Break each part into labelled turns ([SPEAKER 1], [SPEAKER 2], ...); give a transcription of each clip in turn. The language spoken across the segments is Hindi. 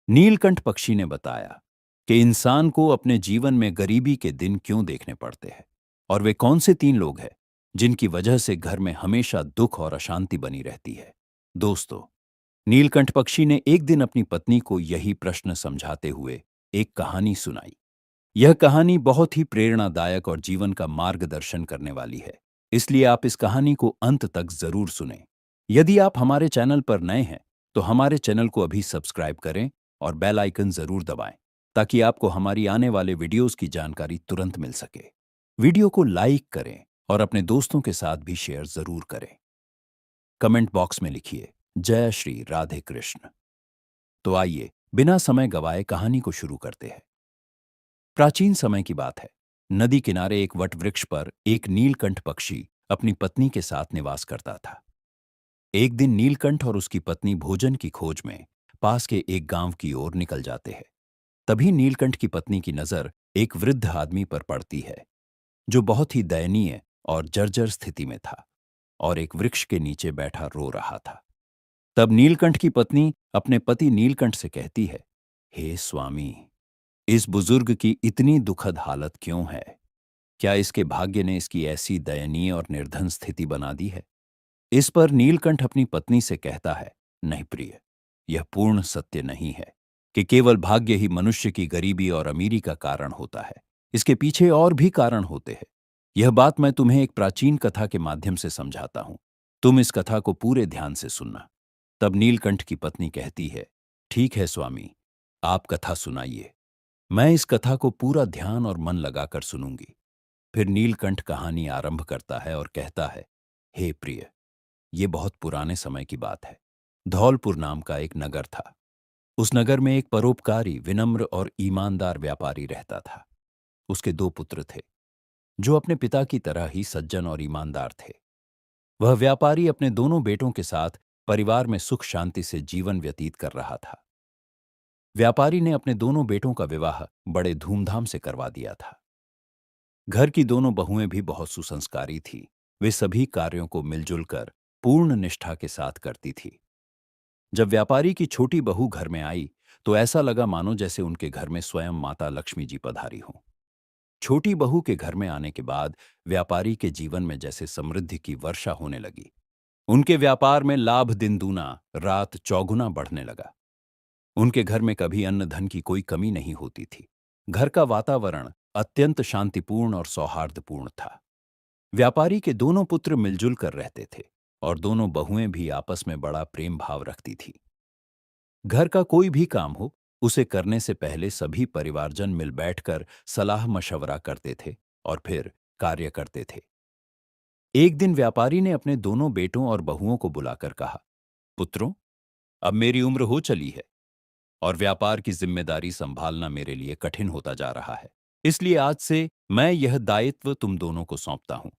[SPEAKER 1] नीलकंठ पक्षी ने बताया कि इंसान को अपने जीवन में गरीबी के दिन क्यों देखने पड़ते हैं और वे कौन से 3 लोग हैं जिनकी वजह से घर में हमेशा दुख और अशांति बनी रहती है। दोस्तों, नीलकंठ पक्षी ने एक दिन अपनी पत्नी को यही प्रश्न समझाते हुए एक कहानी सुनाई। यह कहानी बहुत ही प्रेरणादायक और जीवन का मार्गदर्शन करने वाली है, इसलिए आप इस कहानी को अंत तक जरूर सुनें। यदि आप हमारे चैनल पर नए हैं तो हमारे चैनल को अभी सब्सक्राइब करें और बेल आइकन जरूर दबाएं ताकि आपको हमारी आने वाले वीडियोस की जानकारी तुरंत मिल सके। वीडियो को लाइक करें और अपने दोस्तों के साथ भी शेयर जरूर करें। कमेंट बॉक्स में लिखिए जय श्री राधे कृष्ण। तो आइए बिना समय गवाए कहानी को शुरू करते हैं। प्राचीन समय की बात है। नदी किनारे एक वटवृक्ष पर एक नीलकंठ पक्षी अपनी पत्नी के साथ निवास करता था। एक दिन नीलकंठ और उसकी पत्नी भोजन की खोज में पास के एक गांव की ओर निकल जाते हैं। तभी नीलकंठ की पत्नी की नजर एक वृद्ध आदमी पर पड़ती है जो बहुत ही दयनीय और जर्जर स्थिति में था और एक वृक्ष के नीचे बैठा रो रहा था। तब नीलकंठ की पत्नी अपने पति नीलकंठ से कहती है, हे स्वामी, इस बुजुर्ग की इतनी दुखद हालत क्यों है? क्या इसके भाग्य ने इसकी ऐसी दयनीय और निर्धन स्थिति बना दी है? इस पर नीलकंठ अपनी पत्नी से कहता है, नहीं प्रिय, यह पूर्ण सत्य नहीं है कि केवल भाग्य ही मनुष्य की गरीबी और अमीरी का कारण होता है। इसके पीछे और भी कारण होते हैं। यह बात मैं तुम्हें एक प्राचीन कथा के माध्यम से समझाता हूं। तुम इस कथा को पूरे ध्यान से सुनना। तब नीलकंठ की पत्नी कहती है, ठीक है स्वामी, आप कथा सुनाइए। मैं इस कथा को पूरा ध्यान और मन लगाकर सुनूंगी। फिर नीलकंठ कहानी आरंभ करता है और कहता है, हे प्रिय, ये बहुत पुराने समय की बात है। धौलपुर नाम का एक नगर था। उस नगर में एक परोपकारी, विनम्र और ईमानदार व्यापारी रहता था। उसके 2 पुत्र थे जो अपने पिता की तरह ही सज्जन और ईमानदार थे। वह व्यापारी अपने दोनों बेटों के साथ परिवार में सुख शांति से जीवन व्यतीत कर रहा था। व्यापारी ने अपने दोनों बेटों का विवाह बड़े धूमधाम से करवा दिया था। घर की दोनों बहुएं भी बहुत सुसंस्कारी थीं। वे सभी कार्यों को मिलजुल कर पूर्ण निष्ठा के साथ करती थी। जब व्यापारी की छोटी बहू घर में आई तो ऐसा लगा मानो जैसे उनके घर में स्वयं माता लक्ष्मी जी पधारी हों। छोटी बहू के घर में आने के बाद व्यापारी के जीवन में जैसे समृद्धि की वर्षा होने लगी। उनके व्यापार में लाभ दिन दूना रात चौगुना बढ़ने लगा। उनके घर में कभी अन्न धन की कोई कमी नहीं होती थी। घर का वातावरण अत्यंत शांतिपूर्ण और सौहार्दपूर्ण था। व्यापारी के दोनों पुत्र मिलजुल कर रहते थे और दोनों बहुएं भी आपस में बड़ा प्रेम भाव रखती थी। घर का कोई भी काम हो, उसे करने से पहले सभी परिवारजन मिल बैठकर सलाह मशवरा करते थे और फिर कार्य करते थे। एक दिन व्यापारी ने अपने दोनों बेटों और बहुओं को बुलाकर कहा, पुत्रों, अब मेरी उम्र हो चली है और व्यापार की जिम्मेदारी संभालना मेरे लिए कठिन होता जा रहा है। इसलिए आज से मैं यह दायित्व तुम दोनों को सौंपता हूं।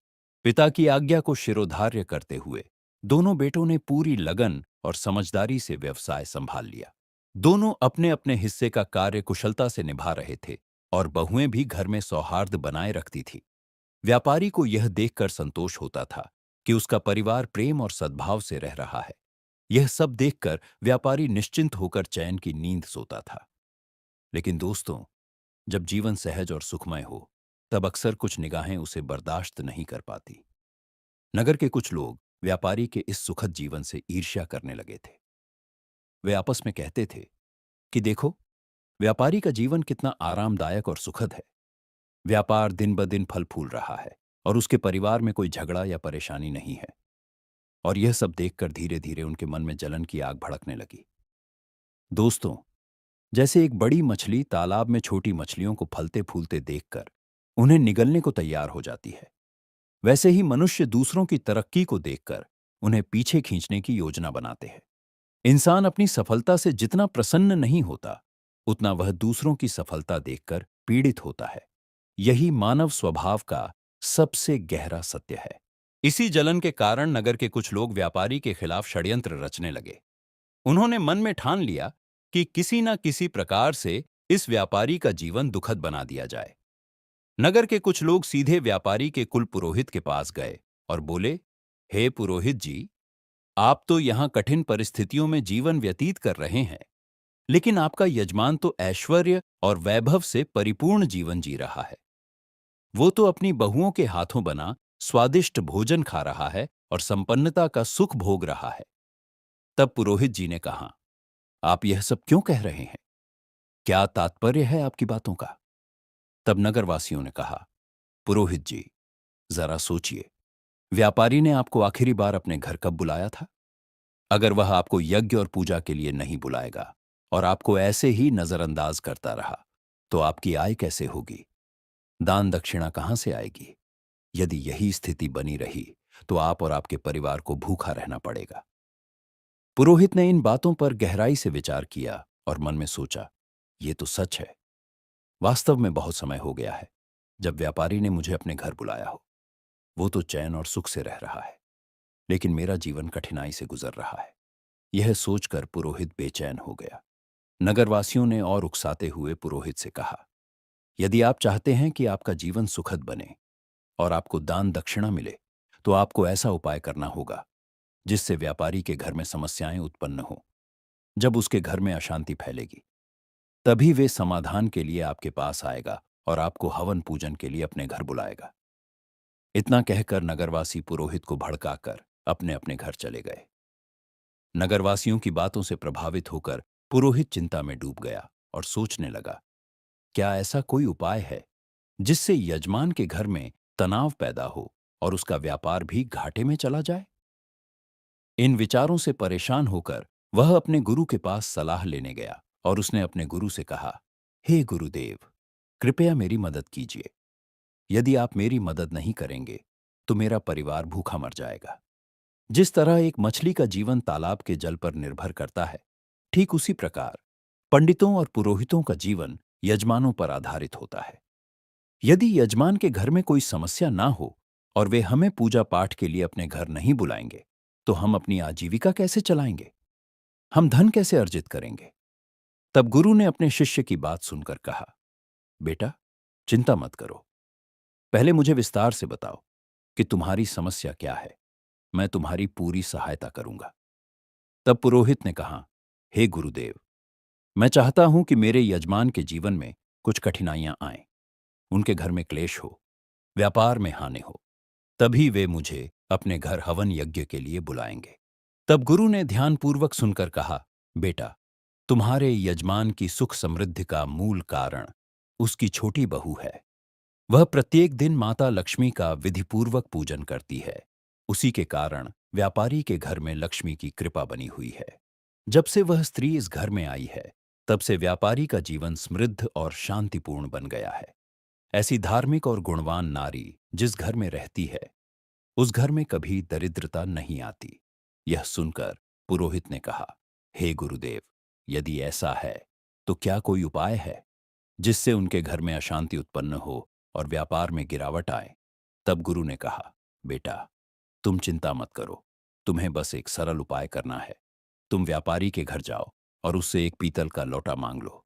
[SPEAKER 1] पिता की आज्ञा को शिरोधार्य करते हुए दोनों बेटों ने पूरी लगन और समझदारी से व्यवसाय संभाल लिया। दोनों अपने अपने हिस्से का कार्य कुशलता से निभा रहे थे और बहुएं भी घर में सौहार्द बनाए रखती थी। व्यापारी को यह देखकर संतोष होता था कि उसका परिवार प्रेम और सद्भाव से रह रहा है। यह सब देखकर व्यापारी निश्चिंत होकर चैन की नींद सोता था। लेकिन दोस्तों, जब जीवन सहज और सुखमय हो तब अक्सर कुछ निगाहें उसे बर्दाश्त नहीं कर पाती। नगर के कुछ लोग व्यापारी के इस सुखद जीवन से ईर्ष्या करने लगे थे। वे आपस में कहते थे कि देखो, व्यापारी का जीवन कितना आरामदायक और सुखद है। व्यापार दिन ब दिन फल फूल रहा है और उसके परिवार में कोई झगड़ा या परेशानी नहीं है। और यह सब देखकर धीरे धीरे उनके मन में जलन की आग भड़कने लगी। दोस्तों, जैसे एक बड़ी मछली तालाब में छोटी मछलियों को फलते फूलते देखकर उन्हें निगलने को तैयार हो जाती है, वैसे ही मनुष्य दूसरों की तरक्की को देखकर उन्हें पीछे खींचने की योजना बनाते हैं। इंसान अपनी सफलता से जितना प्रसन्न नहीं होता, उतना वह दूसरों की सफलता देखकर पीड़ित होता है। यही मानव स्वभाव का सबसे गहरा सत्य है। इसी जलन के कारण नगर के कुछ लोग व्यापारी के खिलाफ षड्यंत्र रचने लगे। उन्होंने मन में ठान लिया कि किसी न किसी प्रकार से इस व्यापारी का जीवन दुखद बना दिया जाए। नगर के कुछ लोग सीधे व्यापारी के कुल पुरोहित के पास गए और बोले, हे पुरोहित जी, आप तो यहां कठिन परिस्थितियों में जीवन व्यतीत कर रहे हैं, लेकिन आपका यजमान तो ऐश्वर्य और वैभव से परिपूर्ण जीवन जी रहा है। वो तो अपनी बहुओं के हाथों बना स्वादिष्ट भोजन खा रहा है और संपन्नता का सुख भोग रहा है। तब पुरोहित जी ने कहा, आप यह सब क्यों कह रहे हैं? क्या तात्पर्य है आपकी बातों का? तब नगरवासियों ने कहा, पुरोहित जी, जरा सोचिए, व्यापारी ने आपको आखिरी बार अपने घर कब बुलाया था? अगर वह आपको यज्ञ और पूजा के लिए नहीं बुलाएगा और आपको ऐसे ही नजरअंदाज करता रहा, तो आपकी आय कैसे होगी? दान दक्षिणा कहां से आएगी? यदि यही स्थिति बनी रही, तो आप और आपके परिवार को भूखा रहना पड़ेगा। पुरोहित ने इन बातों पर गहराई से विचार किया और मन में सोचा, ये तो सच है। वास्तव में बहुत समय हो गया है जब व्यापारी ने मुझे अपने घर बुलाया हो। वो तो चैन और सुख से रह रहा है, लेकिन मेरा जीवन कठिनाई से गुजर रहा है। यह सोचकर पुरोहित बेचैन हो गया। नगरवासियों ने और उकसाते हुए पुरोहित से कहा, यदि आप चाहते हैं कि आपका जीवन सुखद बने और आपको दान दक्षिणा मिले, तो आपको ऐसा उपाय करना होगा जिससे व्यापारी के घर में समस्याएं उत्पन्न हो। जब उसके घर में अशांति फैलेगी, तभी वे समाधान के लिए आपके पास आएगा और आपको हवन पूजन के लिए अपने घर बुलाएगा। इतना कहकर नगरवासी पुरोहित को भड़काकर अपने अपने घर चले गए। नगरवासियों की बातों से प्रभावित होकर पुरोहित चिंता में डूब गया और सोचने लगा, क्या ऐसा कोई उपाय है जिससे यजमान के घर में तनाव पैदा हो और उसका व्यापार भी घाटे में चला जाए? इन विचारों से परेशान होकर वह अपने गुरु के पास सलाह लेने गया और उसने अपने गुरु से कहा, हे गुरुदेव, कृपया मेरी मदद कीजिए। यदि आप मेरी मदद नहीं करेंगे, तो मेरा परिवार भूखा मर जाएगा। जिस तरह एक मछली का जीवन तालाब के जल पर निर्भर करता है, ठीक उसी प्रकार पंडितों और पुरोहितों का जीवन यजमानों पर आधारित होता है। यदि यजमान के घर में कोई समस्या ना हो और वे हमें पूजा पाठ के लिए अपने घर नहीं बुलाएंगे, तो हम अपनी आजीविका कैसे चलाएंगे? हम धन कैसे अर्जित करेंगे? तब गुरु ने अपने शिष्य की बात सुनकर कहा, बेटा, चिंता मत करो। पहले मुझे विस्तार से बताओ कि तुम्हारी समस्या क्या है। मैं तुम्हारी पूरी सहायता करूंगा। तब पुरोहित ने कहा, हे गुरुदेव, मैं चाहता हूं कि मेरे यजमान के जीवन में कुछ कठिनाइयां आएं, उनके घर में क्लेश हो, व्यापार में हानि हो, तभी वे मुझे अपने घर हवन यज्ञ के लिए बुलाएंगे। तब गुरु ने ध्यानपूर्वक सुनकर कहा, बेटा, तुम्हारे यजमान की सुख समृद्धि का मूल कारण उसकी छोटी बहू है। वह प्रत्येक दिन माता लक्ष्मी का विधिपूर्वक पूजन करती है। उसी के कारण व्यापारी के घर में लक्ष्मी की कृपा बनी हुई है। जब से वह स्त्री इस घर में आई है, तब से व्यापारी का जीवन समृद्ध और शांतिपूर्ण बन गया है। ऐसी धार्मिक और गुणवान नारी जिस घर में रहती है, उस घर में कभी दरिद्रता नहीं आती। यह सुनकर पुरोहित ने कहा, हे गुरुदेव, यदि ऐसा है तो क्या कोई उपाय है जिससे उनके घर में अशांति उत्पन्न हो और व्यापार में गिरावट आए? तब गुरु ने कहा, बेटा, तुम चिंता मत करो। तुम्हें बस एक सरल उपाय करना है। तुम व्यापारी के घर जाओ और उससे एक पीतल का लोटा मांग लो।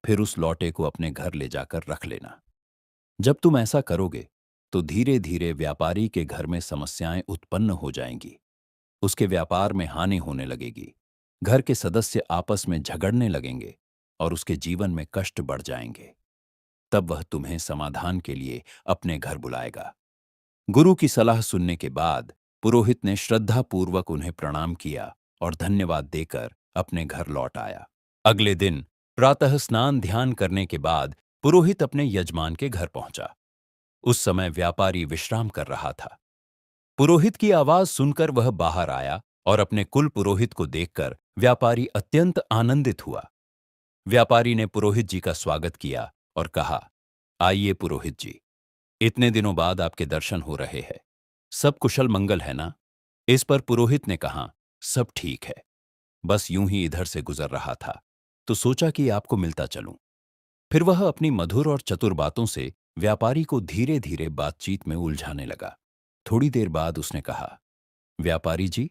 [SPEAKER 1] फिर उस लोटे को अपने घर ले जाकर रख लेना। जब तुम ऐसा करोगे, तो धीरे धीरे व्यापारी के घर में समस्याएं उत्पन्न हो जाएंगी। उसके व्यापार में हानि होने लगेगी। घर के सदस्य आपस में झगड़ने लगेंगे और उसके जीवन में कष्ट बढ़ जाएंगे। तब वह तुम्हें समाधान के लिए अपने घर बुलाएगा। गुरु की सलाह सुनने के बाद पुरोहित ने श्रद्धापूर्वक उन्हें प्रणाम किया और धन्यवाद देकर अपने घर लौट आया। अगले दिन प्रातः स्नान ध्यान करने के बाद पुरोहित अपने यजमान के घर पहुंचा। उस समय व्यापारी विश्राम कर रहा था। पुरोहित की आवाज सुनकर वह बाहर आया और अपने कुल पुरोहित को देखकर व्यापारी अत्यंत आनंदित हुआ। व्यापारी ने पुरोहित जी का स्वागत किया और कहा, आइए पुरोहित जी, इतने दिनों बाद आपके दर्शन हो रहे हैं। सब कुशल मंगल है ना? इस पर पुरोहित ने कहा, सब ठीक है। बस यूं ही इधर से गुजर रहा था, तो सोचा कि आपको मिलता चलूं। फिर वह अपनी मधुर और चतुर बातों से व्यापारी को धीरे धीरे बातचीत में उलझाने लगा। थोड़ी देर बाद उसने कहा, व्यापारी जी,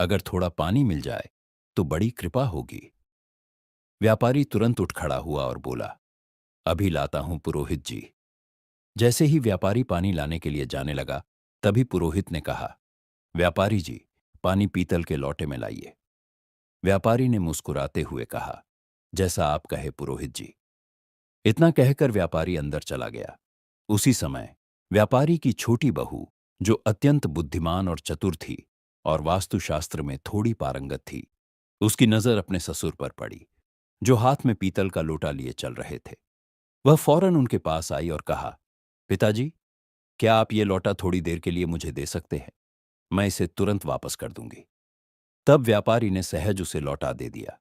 [SPEAKER 1] अगर थोड़ा पानी मिल जाए तो बड़ी कृपा होगी। व्यापारी तुरंत उठ खड़ा हुआ और बोला, अभी लाता हूं पुरोहित जी। जैसे ही व्यापारी पानी लाने के लिए जाने लगा, तभी पुरोहित ने कहा, व्यापारी जी, पानी पीतल के लोटे में लाइए। व्यापारी ने मुस्कुराते हुए कहा, जैसा आप कहे पुरोहित जी। इतना कहकर व्यापारी अंदर चला गया। उसी समय व्यापारी की छोटी बहू, जो अत्यंत बुद्धिमान और चतुर थी और वास्तुशास्त्र में थोड़ी पारंगत थी, उसकी नजर अपने ससुर पर पड़ी, जो हाथ में पीतल का लोटा लिए चल रहे थे। वह फौरन उनके पास आई और कहा, पिताजी, क्या आप ये लोटा थोड़ी देर के लिए मुझे दे सकते हैं? मैं इसे तुरंत वापस कर दूंगी। तब व्यापारी ने सहज उसे लौटा दे दिया।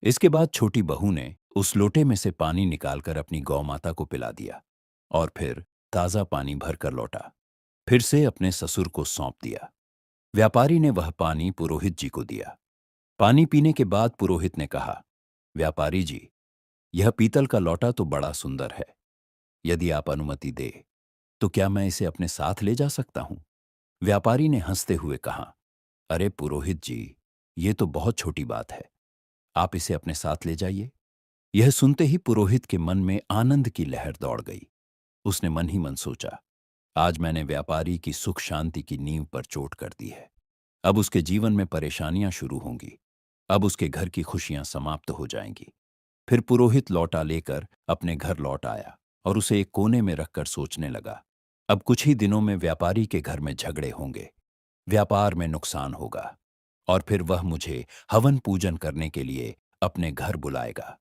[SPEAKER 1] इसके बाद छोटी बहू ने उस लोटे में से पानी निकालकर अपनी गौ माता को पिला दिया और फिर ताजा पानी भरकर लौटा, फिर से अपने ससुर को सौंप दिया। व्यापारी ने वह पानी पुरोहित जी को दिया। पानी पीने के बाद पुरोहित ने कहा, व्यापारी जी, यह पीतल का लौटा तो बड़ा सुंदर है। यदि आप अनुमति दे तो क्या मैं इसे अपने साथ ले जा सकता हूं? व्यापारी ने हंसते हुए कहा, अरे पुरोहित जी, ये तो बहुत छोटी बात है। आप इसे अपने साथ ले जाइए। यह सुनते ही पुरोहित के मन में आनंद की लहर दौड़ गई। उसने मन ही मन सोचा, आज मैंने व्यापारी की सुख शांति की नींव पर चोट कर दी है। अब उसके जीवन में परेशानियां शुरू होंगी। अब उसके घर की खुशियां समाप्त हो जाएंगी। फिर पुरोहित लौटा लेकर अपने घर लौट आया और उसे एक कोने में रखकर सोचने लगा, अब कुछ ही दिनों में व्यापारी के घर में झगड़े होंगे, व्यापार में नुकसान होगा और फिर वह मुझे हवन पूजन करने के लिए अपने घर बुलाएगा।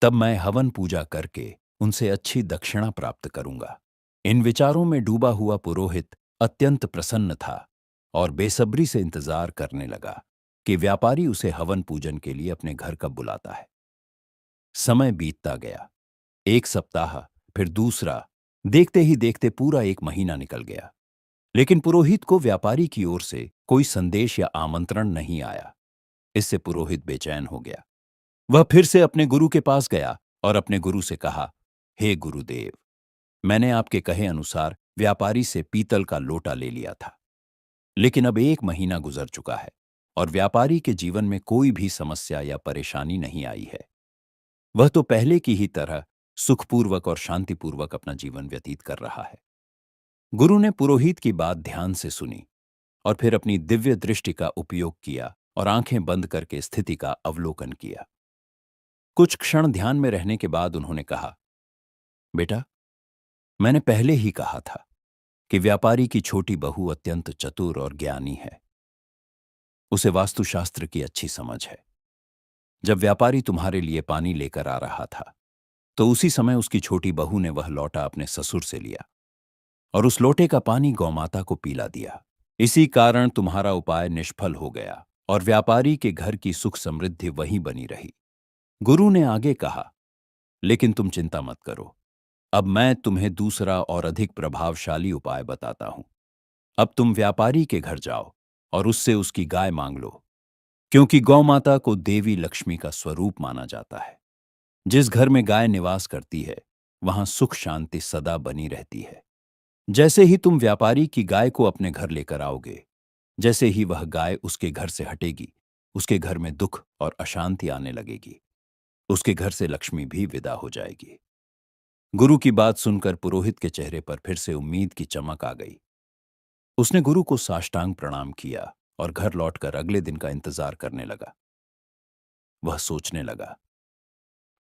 [SPEAKER 1] तब मैं हवन पूजा करके उनसे अच्छी दक्षिणा प्राप्त करूंगा। इन विचारों में डूबा हुआ पुरोहित अत्यंत प्रसन्न था और बेसब्री से इंतजार करने लगा कि व्यापारी उसे हवन पूजन के लिए अपने घर कब बुलाता है। समय बीतता गया। एक सप्ताह, फिर दूसरा, देखते ही देखते पूरा एक महीना निकल गया, लेकिन पुरोहित को व्यापारी की ओर से कोई संदेश या आमंत्रण नहीं आया। इससे पुरोहित बेचैन हो गया। वह फिर से अपने गुरु के पास गया और अपने गुरु से कहा, हे गुरुदेव, मैंने आपके कहे अनुसार व्यापारी से पीतल का लोटा ले लिया था, लेकिन अब एक महीना गुजर चुका है और व्यापारी के जीवन में कोई भी समस्या या परेशानी नहीं आई है। वह तो पहले की ही तरह सुखपूर्वक और शांतिपूर्वक अपना जीवन व्यतीत कर रहा है। गुरु ने पुरोहित की बात ध्यान से सुनी और फिर अपनी दिव्य दृष्टि का उपयोग किया और आंखें बंद करके स्थिति का अवलोकन किया। कुछ क्षण ध्यान में रहने के बाद उन्होंने कहा, बेटा, मैंने पहले ही कहा था कि व्यापारी की छोटी बहू अत्यंत चतुर और ज्ञानी है। उसे वास्तुशास्त्र की अच्छी समझ है। जब व्यापारी तुम्हारे लिए पानी लेकर आ रहा था, तो उसी समय उसकी छोटी बहू ने वह लोटा अपने ससुर से लिया और उस लोटे का पानी गौमाता को पिला दिया। इसी कारण तुम्हारा उपाय निष्फल हो गया और व्यापारी के घर की सुख समृद्धि वहीं बनी रही। गुरु ने आगे कहा, लेकिन तुम चिंता मत करो। अब मैं तुम्हें दूसरा और अधिक प्रभावशाली उपाय बताता हूं। अब तुम व्यापारी के घर जाओ और उससे उसकी गाय मांग लो, क्योंकि गौ माता को देवी लक्ष्मी का स्वरूप माना जाता है। जिस घर में गाय निवास करती है, वहां सुख शांति सदा बनी रहती है। जैसे ही तुम व्यापारी की गाय को अपने घर लेकर आओगे, जैसे ही वह गाय उसके घर से हटेगी, उसके घर में दुख और अशांति आने लगेगी। उसके घर से लक्ष्मी भी विदा हो जाएगी। गुरु की बात सुनकर पुरोहित के चेहरे पर फिर से उम्मीद की चमक आ गई। उसने गुरु को साष्टांग प्रणाम किया और घर लौटकर अगले दिन का इंतजार करने लगा। वह सोचने लगा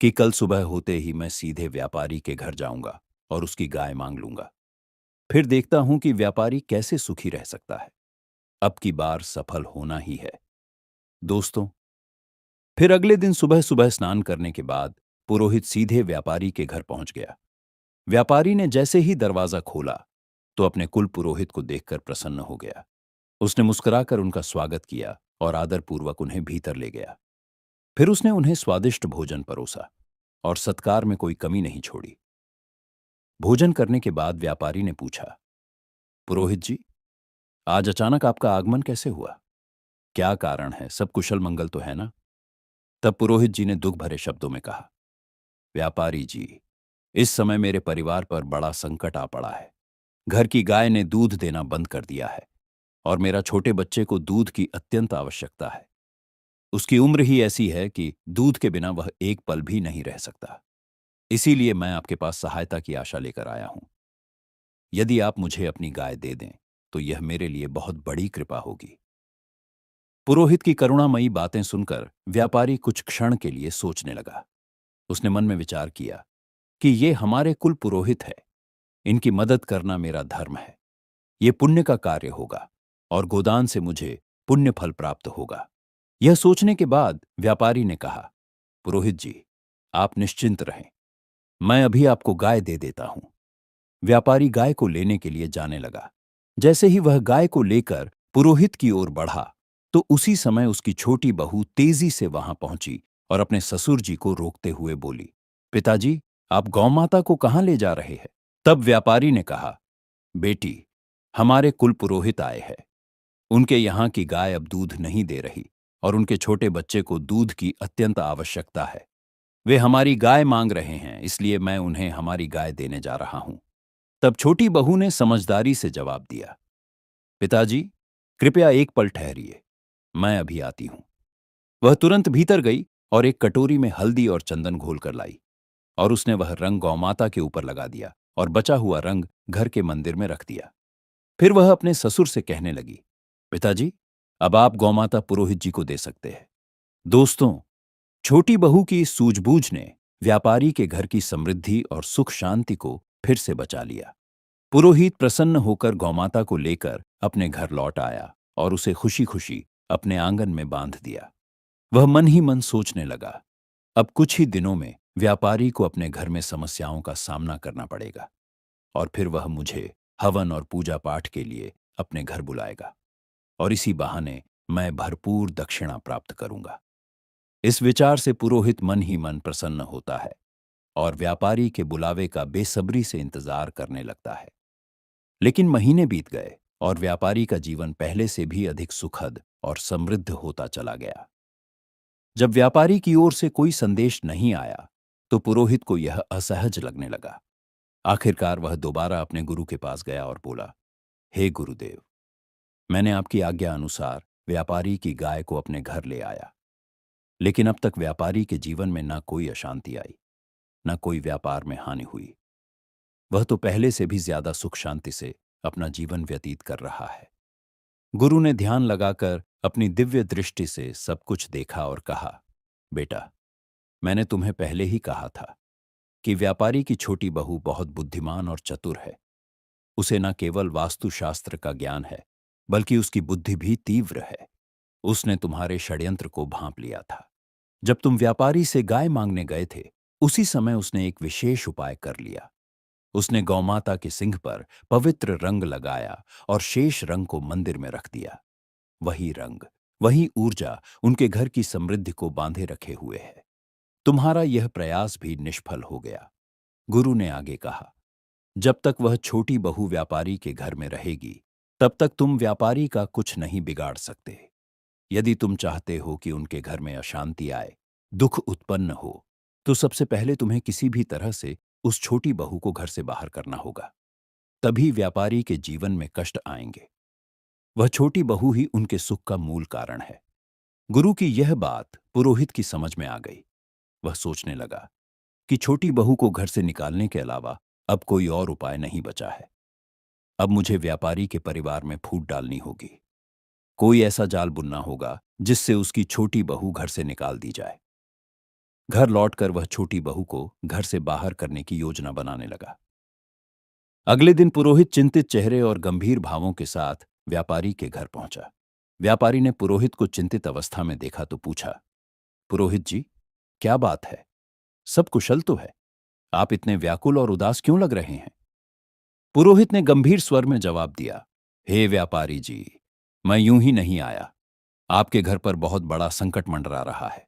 [SPEAKER 1] कि कल सुबह होते ही मैं सीधे व्यापारी के घर जाऊंगा और उसकी गाय मांग लूंगा। फिर देखता हूं कि व्यापारी कैसे सुखी रह सकता है। अब की बार सफल होना ही है। दोस्तों, फिर अगले दिन सुबह सुबह स्नान करने के बाद पुरोहित सीधे व्यापारी के घर पहुंच गया। व्यापारी ने जैसे ही दरवाजा खोला तो अपने कुल पुरोहित को देखकर प्रसन्न हो गया। उसने मुस्कुराकर उनका स्वागत किया और आदरपूर्वक उन्हें भीतर ले गया। फिर उसने उन्हें स्वादिष्ट भोजन परोसा और सत्कार में कोई कमी नहीं छोड़ी। भोजन करने के बाद व्यापारी ने पूछा, पुरोहित जी, आज अचानक आपका आगमन कैसे हुआ? क्या कारण है? सब कुशल मंगल तो है ना? तब पुरोहित जी ने दुख भरे शब्दों में कहा, व्यापारी जी, इस समय मेरे परिवार पर बड़ा संकट आ पड़ा है। घर की गाय ने दूध देना बंद कर दिया है और मेरा छोटे बच्चे को दूध की अत्यंत आवश्यकता है। उसकी उम्र ही ऐसी है कि दूध के बिना वह एक पल भी नहीं रह सकता। इसीलिए मैं आपके पास सहायता की आशा लेकर आया हूं। यदि आप मुझे अपनी गाय दे दें तो यह मेरे लिए बहुत बड़ी कृपा होगी। पुरोहित की करुणामयी बातें सुनकर व्यापारी कुछ क्षण के लिए सोचने लगा। उसने मन में विचार किया कि ये हमारे कुल पुरोहित है, इनकी मदद करना मेरा धर्म है। ये पुण्य का कार्य होगा और गोदान से मुझे पुण्य फल प्राप्त होगा। यह सोचने के बाद व्यापारी ने कहा, पुरोहित जी, आप निश्चिंत रहें, मैं अभी आपको गाय दे देता हूं। व्यापारी गाय को लेने के लिए जाने लगा। जैसे ही वह गाय को लेकर पुरोहित की ओर बढ़ा, तो उसी समय उसकी छोटी बहू तेजी से वहां पहुंची और अपने ससुर जी को रोकते हुए बोली, पिताजी, आप गौमाता को कहां ले जा रहे हैं? तब व्यापारी ने कहा, बेटी, हमारे कुल पुरोहित आए हैं। उनके यहाँ की गाय अब दूध नहीं दे रही और उनके छोटे बच्चे को दूध की अत्यंत आवश्यकता है। वे हमारी गाय मांग रहे हैं, इसलिए मैं उन्हें हमारी गाय देने जा रहा हूं। तब छोटी बहू ने समझदारी से जवाब दिया, पिताजी, कृपया एक पल ठहरिए, मैं अभी आती हूं। वह तुरंत भीतर गई और एक कटोरी में हल्दी और चंदन घोलकर लाई और उसने वह रंग गौमाता के ऊपर लगा दिया और बचा हुआ रंग घर के मंदिर में रख दिया। फिर वह अपने ससुर से कहने लगी, पिताजी, अब आप गौमाता पुरोहित जी को दे सकते हैं। दोस्तों, छोटी बहू की इस सूझबूझ ने व्यापारी के घर की समृद्धि और सुख शांति को फिर से बचा लिया। पुरोहित प्रसन्न होकर गौमाता को लेकर अपने घर लौट आया और उसे खुशी खुशी अपने आंगन में बांध दिया। वह मन ही मन सोचने लगा, अब कुछ ही दिनों में व्यापारी को अपने घर में समस्याओं का सामना करना पड़ेगा और फिर वह मुझे हवन और पूजा पाठ के लिए अपने घर बुलाएगा और इसी बहाने मैं भरपूर दक्षिणा प्राप्त करूंगा। इस विचार से पुरोहित मन ही मन प्रसन्न होता है और व्यापारी के बुलावे का बेसब्री से इंतजार करने लगता है। लेकिन महीने बीत गए और व्यापारी का जीवन पहले से भी अधिक सुखद और समृद्ध होता चला गया। जब व्यापारी की ओर से कोई संदेश नहीं आया, तो पुरोहित को यह असहज लगने लगा। आखिरकार वह दोबारा अपने गुरु के पास गया और बोला, हे गुरुदेव, मैंने आपकी आज्ञा अनुसार व्यापारी की गाय को अपने घर ले आया, लेकिन अब तक व्यापारी के जीवन में ना कोई अशांति आई, ना कोई व्यापार में हानि हुई। वह तो पहले से भी ज्यादा सुख शांति से अपना जीवन व्यतीत कर रहा है। गुरु ने ध्यान लगाकर अपनी दिव्य दृष्टि से सब कुछ देखा और कहा, बेटा, मैंने तुम्हें पहले ही कहा था कि व्यापारी की छोटी बहू बहुत बुद्धिमान और चतुर है। उसे न केवल वास्तुशास्त्र का ज्ञान है, बल्कि उसकी बुद्धि भी तीव्र है। उसने तुम्हारे षड्यंत्र को भांप लिया था। जब तुम व्यापारी से गाय मांगने गए थे, उसी समय उसने एक विशेष उपाय कर लिया। उसने गौमाता के सिंग पर पवित्र रंग लगाया और शेष रंग को मंदिर में रख दिया। वही रंग, वही ऊर्जा उनके घर की समृद्धि को बांधे रखे हुए है। तुम्हारा यह प्रयास भी निष्फल हो गया। गुरु ने आगे कहा, जब तक वह छोटी बहू व्यापारी के घर में रहेगी, तब तक तुम व्यापारी का कुछ नहीं बिगाड़ सकते। यदि तुम चाहते हो कि उनके घर में अशांति आए, दुख उत्पन्न हो, तो सबसे पहले तुम्हें किसी भी तरह से उस छोटी बहू को घर से बाहर करना होगा। तभी व्यापारी के जीवन में कष्ट आएंगे। वह छोटी बहू ही उनके सुख का मूल कारण है। गुरु की यह बात पुरोहित की समझ में आ गई। वह सोचने लगा कि छोटी बहू को घर से निकालने के अलावा अब कोई और उपाय नहीं बचा है। अब मुझे व्यापारी के परिवार में फूट डालनी होगी। कोई ऐसा जाल बुनना होगा जिससे उसकी छोटी बहू घर से निकाल दी जाए। घर लौटकर वह छोटी बहू को घर से बाहर करने की योजना बनाने लगा। अगले दिन पुरोहित चिंतित चेहरे और गंभीर भावों के साथ व्यापारी के घर पहुंचा। व्यापारी ने पुरोहित को चिंतित अवस्था में देखा तो पूछा, पुरोहित जी, क्या बात है? सब कुशल तो है? आप इतने व्याकुल और उदास क्यों लग रहे हैं? पुरोहित ने गंभीर स्वर में जवाब दिया, हे व्यापारी जी, मैं यूं ही नहीं आया। आपके घर पर बहुत बड़ा संकट मंडरा रहा है।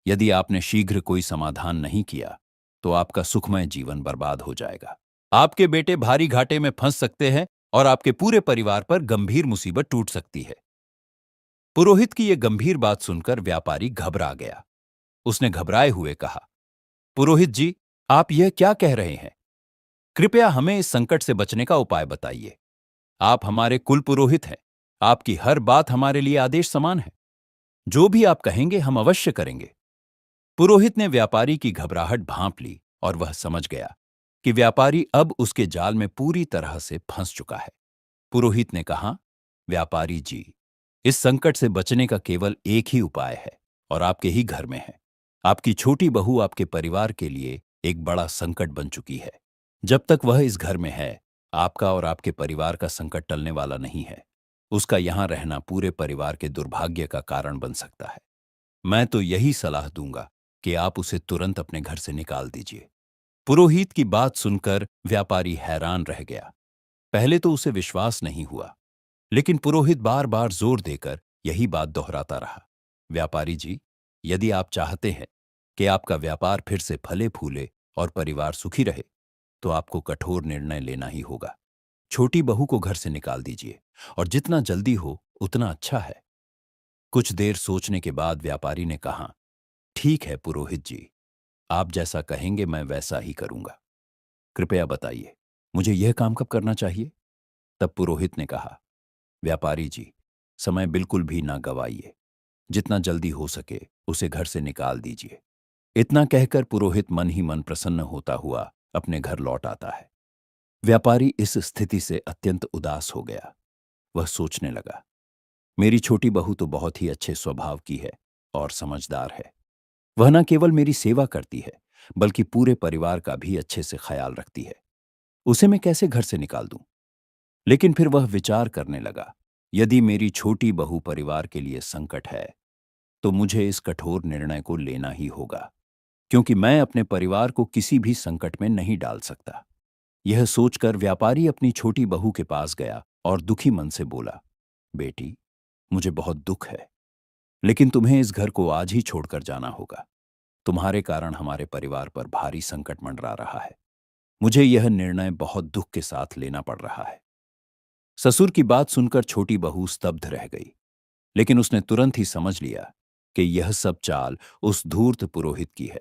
[SPEAKER 1] यदि आपने शीघ्र कोई समाधान नहीं किया, तो आपका सुखमय जीवन बर्बाद हो जाएगा। आपके बेटे भारी घाटे में फंस सकते हैं और आपके पूरे परिवार पर गंभीर मुसीबत टूट सकती है। पुरोहित की यह गंभीर बात सुनकर व्यापारी घबरा गया। उसने घबराए हुए कहा, पुरोहित जी, आप यह क्या कह रहे हैं? कृपया हमें इस संकट से बचने का उपाय बताइए। आप हमारे कुल पुरोहित हैं। आपकी हर बात हमारे लिए आदेश समान है। जो भी आप कहेंगे हम अवश्य करेंगे। पुरोहित ने व्यापारी की घबराहट भांप ली और वह समझ गया कि व्यापारी अब उसके जाल में पूरी तरह से फंस चुका है। पुरोहित ने कहा, व्यापारी जी, इस संकट से बचने का केवल एक ही उपाय है और आपके ही घर में है। आपकी छोटी बहू आपके परिवार के लिए एक बड़ा संकट बन चुकी है। जब तक वह इस घर में है, आपका और आपके परिवार का संकट टलने वाला नहीं है। उसका यहां रहना पूरे परिवार के दुर्भाग्य का कारण बन सकता है। मैं तो यही सलाह दूंगा कि आप उसे तुरंत अपने घर से निकाल दीजिए। पुरोहित की बात सुनकर व्यापारी हैरान रह गया। पहले तो उसे विश्वास नहीं हुआ, लेकिन पुरोहित बार बार जोर देकर यही बात दोहराता रहा। व्यापारी जी, यदि आप चाहते हैं कि आपका व्यापार फिर से फले फूले और परिवार सुखी रहे, तो आपको कठोर निर्णय लेना ही होगा। छोटी बहू को घर से निकाल दीजिए, और जितना जल्दी हो उतना अच्छा है। कुछ देर सोचने के बाद व्यापारी ने कहा, ठीक है पुरोहित जी, आप जैसा कहेंगे मैं वैसा ही करूंगा। कृपया बताइए, मुझे यह काम कब करना चाहिए? तब पुरोहित ने कहा, व्यापारी जी, समय बिल्कुल भी ना गवाइए। जितना जल्दी हो सके उसे घर से निकाल दीजिए। इतना कहकर पुरोहित मन ही मन प्रसन्न होता हुआ अपने घर लौट आता है। व्यापारी इस स्थिति से अत्यंत उदास हो गया। वह सोचने लगा, मेरी छोटी बहू तो बहुत ही अच्छे स्वभाव की है और समझदार है। वह न केवल मेरी सेवा करती है, बल्कि पूरे परिवार का भी अच्छे से ख्याल रखती है। उसे मैं कैसे घर से निकाल दूं? लेकिन फिर वह विचार करने लगा, यदि मेरी छोटी बहू परिवार के लिए संकट है, तो मुझे इस कठोर निर्णय को लेना ही होगा, क्योंकि मैं अपने परिवार को किसी भी संकट में नहीं डाल सकता। यह सोचकर व्यापारी अपनी छोटी बहू के पास गया और दुखी मन से बोला, बेटी, मुझे बहुत दुख है, लेकिन तुम्हें इस घर को आज ही छोड़कर जाना होगा। तुम्हारे कारण हमारे परिवार पर भारी संकट मंडरा रहा है। मुझे यह निर्णय बहुत दुख के साथ लेना पड़ रहा है। ससुर की बात सुनकर छोटी बहू स्तब्ध रह गई, लेकिन उसने तुरंत ही समझ लिया कि यह सब चाल उस धूर्त पुरोहित की है।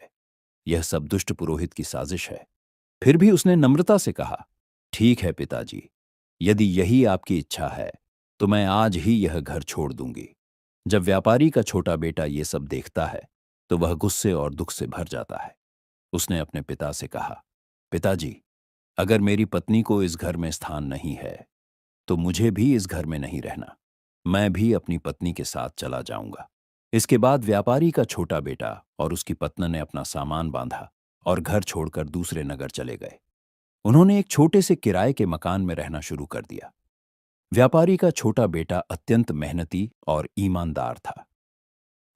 [SPEAKER 1] यह सब दुष्ट पुरोहित की साजिश है। फिर भी उसने नम्रता से कहा, ठीक है पिताजी, यदि यही आपकी इच्छा है, तो मैं आज ही यह घर छोड़ दूंगी। जब व्यापारी का छोटा बेटा ये सब देखता है, तो वह गुस्से और दुख से भर जाता है। उसने अपने पिता से कहा, पिताजी, अगर मेरी पत्नी को इस घर में स्थान नहीं है, तो मुझे भी इस घर में नहीं रहना। मैं भी अपनी पत्नी के साथ चला जाऊंगा। इसके बाद व्यापारी का छोटा बेटा और उसकी पत्नी ने अपना सामान बांधा और घर छोड़कर दूसरे नगर चले गए। उन्होंने एक छोटे से किराए के मकान में रहना शुरू कर दिया। व्यापारी का छोटा बेटा अत्यंत मेहनती और ईमानदार था।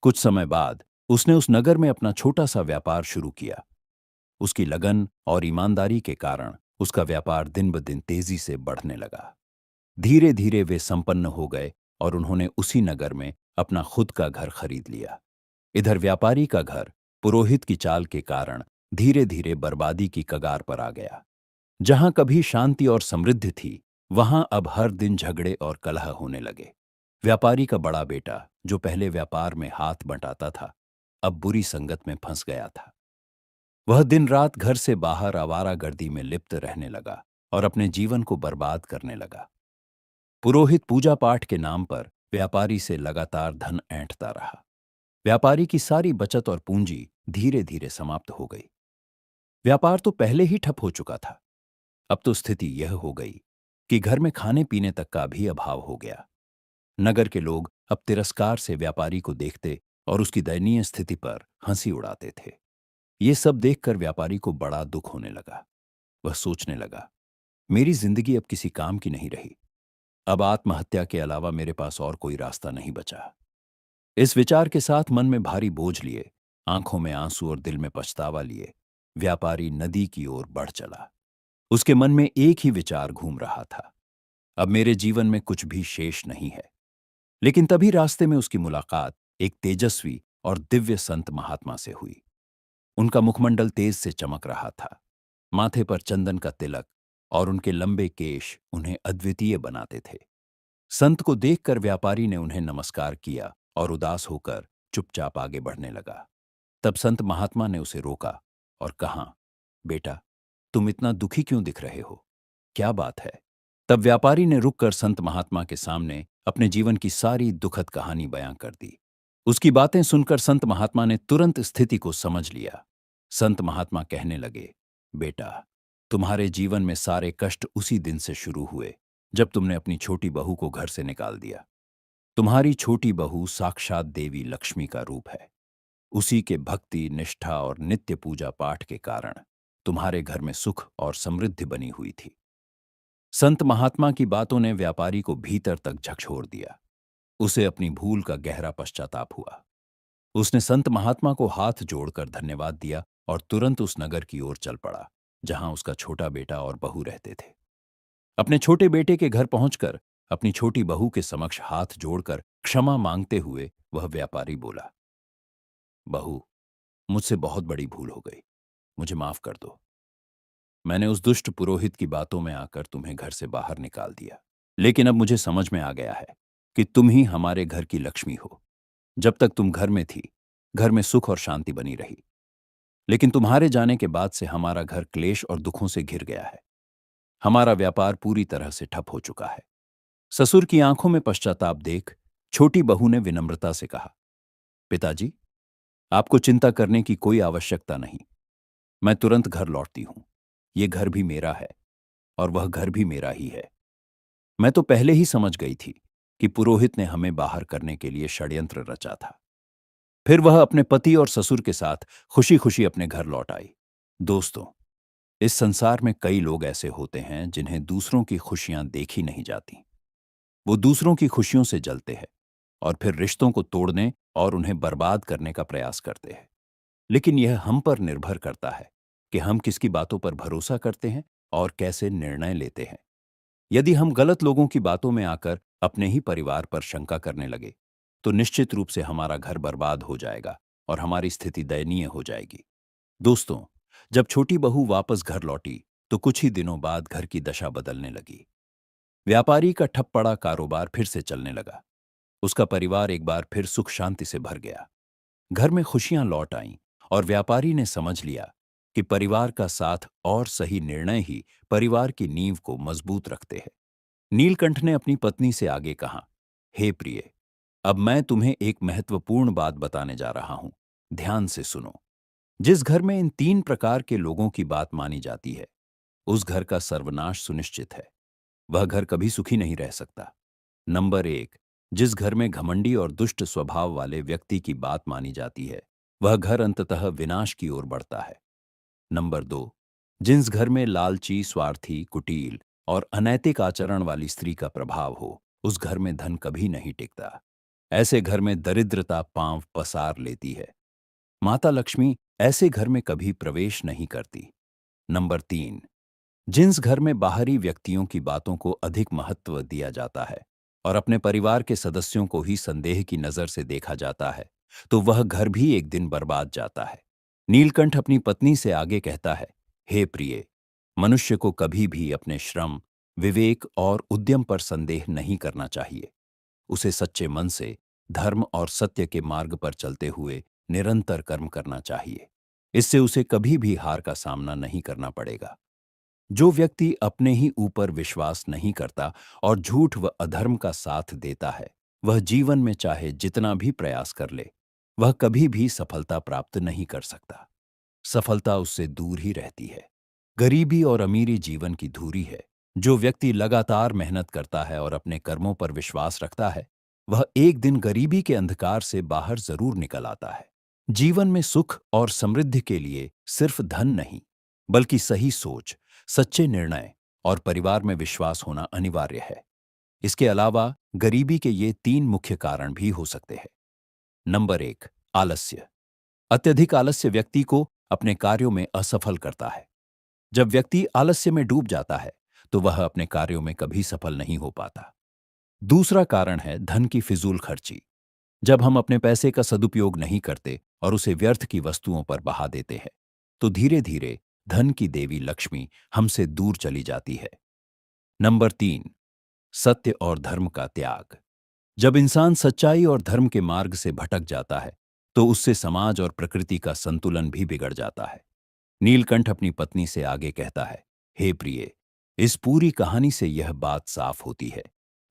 [SPEAKER 1] कुछ समय बाद उसने उस नगर में अपना छोटा सा व्यापार शुरू किया। उसकी लगन और ईमानदारी के कारण उसका व्यापार दिन ब दिन तेजी से बढ़ने लगा। धीरे धीरे वे संपन्न हो गए और उन्होंने उसी नगर में अपना खुद का घर खरीद लिया। इधर व्यापारी का घर पुरोहित की चाल के कारण धीरे धीरे बर्बादी की कगार पर आ गया। जहां कभी शांति और समृद्धि थी, वहां अब हर दिन झगड़े और कलह होने लगे। व्यापारी का बड़ा बेटा, जो पहले व्यापार में हाथ बंटाता था, अब बुरी संगत में फंस गया था। वह दिन रात घर से बाहर आवारागर्दी में लिप्त रहने लगा और अपने जीवन को बर्बाद करने लगा। पुरोहित पूजा पाठ के नाम पर व्यापारी से लगातार धन ऐंठता रहा। व्यापारी की सारी बचत और पूंजी धीरे धीरे समाप्त हो गई। व्यापार तो पहले ही ठप हो चुका था। अब तो स्थिति यह हो गई कि घर में खाने पीने तक का भी अभाव हो गया। नगर के लोग अब तिरस्कार से व्यापारी को देखते और उसकी दयनीय स्थिति पर हंसी उड़ाते थे। ये सब देखकर व्यापारी को बड़ा दुख होने लगा। वह सोचने लगा, मेरी जिंदगी अब किसी काम की नहीं रही। अब आत्महत्या के अलावा मेरे पास और कोई रास्ता नहीं बचा। इस विचार के साथ मन में भारी बोझ लिए, आंखों में आंसू और दिल में पछतावा लिए, व्यापारी नदी की ओर बढ़ चला। उसके मन में एक ही विचार घूम रहा था, अब मेरे जीवन में कुछ भी शेष नहीं है। लेकिन तभी रास्ते में उसकी मुलाकात एक तेजस्वी और दिव्य संत महात्मा से हुई। उनका मुखमंडल तेज से चमक रहा था। माथे पर चंदन का तिलक और उनके लंबे केश उन्हें अद्वितीय बनाते थे। संत को देखकर व्यापारी ने उन्हें नमस्कार किया और उदास होकर चुपचाप आगे बढ़ने लगा। तब संत महात्मा ने उसे रोका और कहा, बेटा, तुम इतना दुखी क्यों दिख रहे हो? क्या बात है? तब व्यापारी ने रुककर संत महात्मा के सामने अपने जीवन की सारी दुखद कहानी बयां कर दी। उसकी बातें सुनकर संत महात्मा ने तुरंत स्थिति को समझ लिया। संत महात्मा कहने लगे, बेटा, तुम्हारे जीवन में सारे कष्ट उसी दिन से शुरू हुए जब तुमने अपनी छोटी बहू को घर से निकाल दिया। तुम्हारी छोटी बहू साक्षात देवी लक्ष्मी का रूप है। उसी के भक्ति, निष्ठा और नित्य पूजा पाठ के कारण तुम्हारे घर में सुख और समृद्धि बनी हुई थी। संत महात्मा की बातों ने व्यापारी को भीतर तक झकझोर दिया। उसे अपनी भूल का गहरा पश्चाताप हुआ। उसने संत महात्मा को हाथ जोड़कर धन्यवाद दिया और तुरंत उस नगर की ओर चल पड़ा जहां उसका छोटा बेटा और बहू रहते थे। अपने छोटे बेटे के घर पहुंचकर अपनी छोटी बहू के समक्ष हाथ जोड़कर क्षमा मांगते हुए वह व्यापारी बोला, बहू, मुझसे बहुत बड़ी भूल हो गई, मुझे माफ कर दो। मैंने उस दुष्ट पुरोहित की बातों में आकर तुम्हें घर से बाहर निकाल दिया, लेकिन अब मुझे समझ में आ गया है कि तुम ही हमारे घर की लक्ष्मी हो। जब तक तुम घर में थी, घर में सुख और शांति बनी रही, लेकिन तुम्हारे जाने के बाद से हमारा घर क्लेश और दुखों से घिर गया है। हमारा व्यापार पूरी तरह से ठप हो चुका है। ससुर की आंखों में पश्चाताप देख छोटी बहू ने विनम्रता से कहा, पिताजी, आपको चिंता करने की कोई आवश्यकता नहीं। मैं तुरंत घर लौटती हूं। ये घर भी मेरा है और वह घर भी मेरा ही है। मैं तो पहले ही समझ गई थी कि पुरोहित ने हमें बाहर करने के लिए षड्यंत्र रचा था। फिर वह अपने पति और ससुर के साथ खुशी खुशी अपने घर लौट आई। दोस्तों, इस संसार में कई लोग ऐसे होते हैं जिन्हें दूसरों की खुशियां देखी नहीं जाती। वो दूसरों की खुशियों से जलते हैं और फिर रिश्तों को तोड़ने और उन्हें बर्बाद करने का प्रयास करते हैं। लेकिन यह हम पर निर्भर करता है कि हम किसकी बातों पर भरोसा करते हैं और कैसे निर्णय लेते हैं। यदि हम गलत लोगों की बातों में आकर अपने ही परिवार पर शंका करने लगे, तो निश्चित रूप से हमारा घर बर्बाद हो जाएगा और हमारी स्थिति दयनीय हो जाएगी। दोस्तों, जब छोटी बहू वापस घर लौटी, तो कुछ ही दिनों बाद घर की दशा बदलने लगी। व्यापारी का ठप पड़ा कारोबार फिर से चलने लगा। उसका परिवार एक बार फिर सुख शांति से भर गया। घर में खुशियां लौट आईं और व्यापारी ने समझ लिया कि परिवार का साथ और सही निर्णय ही परिवार की नींव को मजबूत रखते हैं। नीलकंठ ने अपनी पत्नी से आगे कहा, हे प्रिय, अब मैं तुम्हें एक महत्वपूर्ण बात बताने जा रहा हूं। ध्यान से सुनो। जिस घर में इन 3 प्रकार के लोगों की बात मानी जाती है, उस घर का सर्वनाश सुनिश्चित है। वह घर कभी सुखी नहीं रह सकता। नंबर 1, जिस घर में घमंडी और दुष्ट स्वभाव वाले व्यक्ति की बात मानी जाती है, वह घर अंततः विनाश की ओर बढ़ता है। नंबर 2, जिस घर में लालची, स्वार्थी, कुटिल और अनैतिक आचरण वाली स्त्री का प्रभाव हो, उस घर में धन कभी नहीं टिकता। ऐसे घर में दरिद्रता पांव पसार लेती है। माता लक्ष्मी ऐसे घर में कभी प्रवेश नहीं करती। नंबर 3, जिस घर में बाहरी व्यक्तियों की बातों को अधिक महत्व दिया जाता है और अपने परिवार के सदस्यों को ही संदेह की नजर से देखा जाता है, तो वह घर भी एक दिन बर्बाद जाता है। नीलकंठ अपनी पत्नी से आगे कहता है, हे प्रिय, मनुष्य को कभी भी अपने श्रम, विवेक और उद्यम पर संदेह नहीं करना चाहिए। उसे सच्चे मन से धर्म और सत्य के मार्ग पर चलते हुए निरंतर कर्म करना चाहिए। इससे उसे कभी भी हार का सामना नहीं करना पड़ेगा। जो व्यक्ति अपने ही ऊपर विश्वास नहीं करता और झूठ व अधर्म का साथ देता है, वह जीवन में चाहे जितना भी प्रयास कर ले, वह कभी भी सफलता प्राप्त नहीं कर सकता। सफलता उससे दूर ही रहती है। गरीबी और अमीरी जीवन की धूरी है। जो व्यक्ति लगातार मेहनत करता है और अपने कर्मों पर विश्वास रखता है, वह एक दिन गरीबी के अंधकार से बाहर जरूर निकल आता है। जीवन में सुख और समृद्धि के लिए सिर्फ धन नहीं, बल्कि सही सोच, सच्चे निर्णय और परिवार में विश्वास होना अनिवार्य है। इसके अलावा गरीबी के ये 3 मुख्य कारण भी हो सकते हैं। नंबर 1, आलस्य। अत्यधिक आलस्य व्यक्ति को अपने कार्यों में असफल करता है। जब व्यक्ति आलस्य में डूब जाता है, तो वह अपने कार्यों में कभी सफल नहीं हो पाता। दूसरा कारण है धन की फिजूल खर्ची। जब हम अपने पैसे का सदुपयोग नहीं करते और उसे व्यर्थ की वस्तुओं पर बहा देते हैं, तो धीरे धीरे धन की देवी लक्ष्मी हमसे दूर चली जाती है। नंबर 3, सत्य और धर्म का त्याग। जब इंसान सच्चाई और धर्म के मार्ग से भटक जाता है, तो उससे समाज और प्रकृति का संतुलन भी बिगड़ जाता है। नीलकंठ अपनी पत्नी से आगे कहता है, हे प्रिय, इस पूरी कहानी से यह बात साफ होती है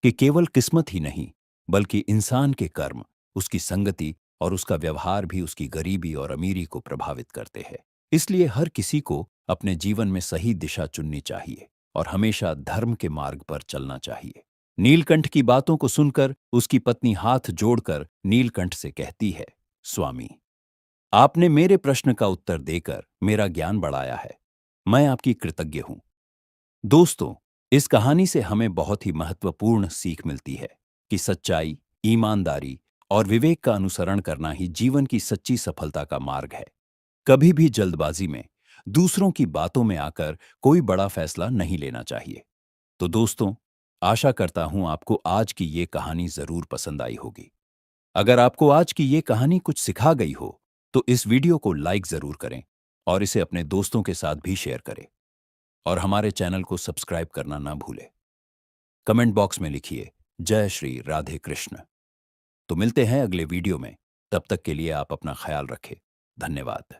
[SPEAKER 1] कि केवल किस्मत ही नहीं, बल्कि इंसान के कर्म, उसकी संगति और उसका व्यवहार भी उसकी गरीबी और अमीरी को प्रभावित करते हैं। इसलिए हर किसी को अपने जीवन में सही दिशा चुननी चाहिए और हमेशा धर्म के मार्ग पर चलना चाहिए। नीलकंठ की बातों को सुनकर उसकी पत्नी हाथ जोड़कर नीलकंठ से कहती है, स्वामी, आपने मेरे प्रश्न का उत्तर देकर मेरा ज्ञान बढ़ाया है। मैं आपकी कृतज्ञ हूं। दोस्तों, इस कहानी से हमें बहुत ही महत्वपूर्ण सीख मिलती है कि सच्चाई, ईमानदारी और विवेक का अनुसरण करना ही जीवन की सच्ची सफलता का मार्ग है। कभी भी जल्दबाजी में दूसरों की बातों में आकर कोई बड़ा फैसला नहीं लेना चाहिए। तो दोस्तों, आशा करता हूं आपको आज की ये कहानी जरूर पसंद आई होगी। अगर आपको आज की ये कहानी कुछ सिखा गई हो, तो इस वीडियो को लाइक जरूर करें और इसे अपने दोस्तों के साथ भी शेयर करें। और हमारे चैनल को सब्सक्राइब करना ना भूलें। कमेंट बॉक्स में लिखिए जय श्री राधे कृष्ण। तो मिलते हैं अगले वीडियो में। तब तक के लिए आप अपना ख्याल रखें। धन्यवाद।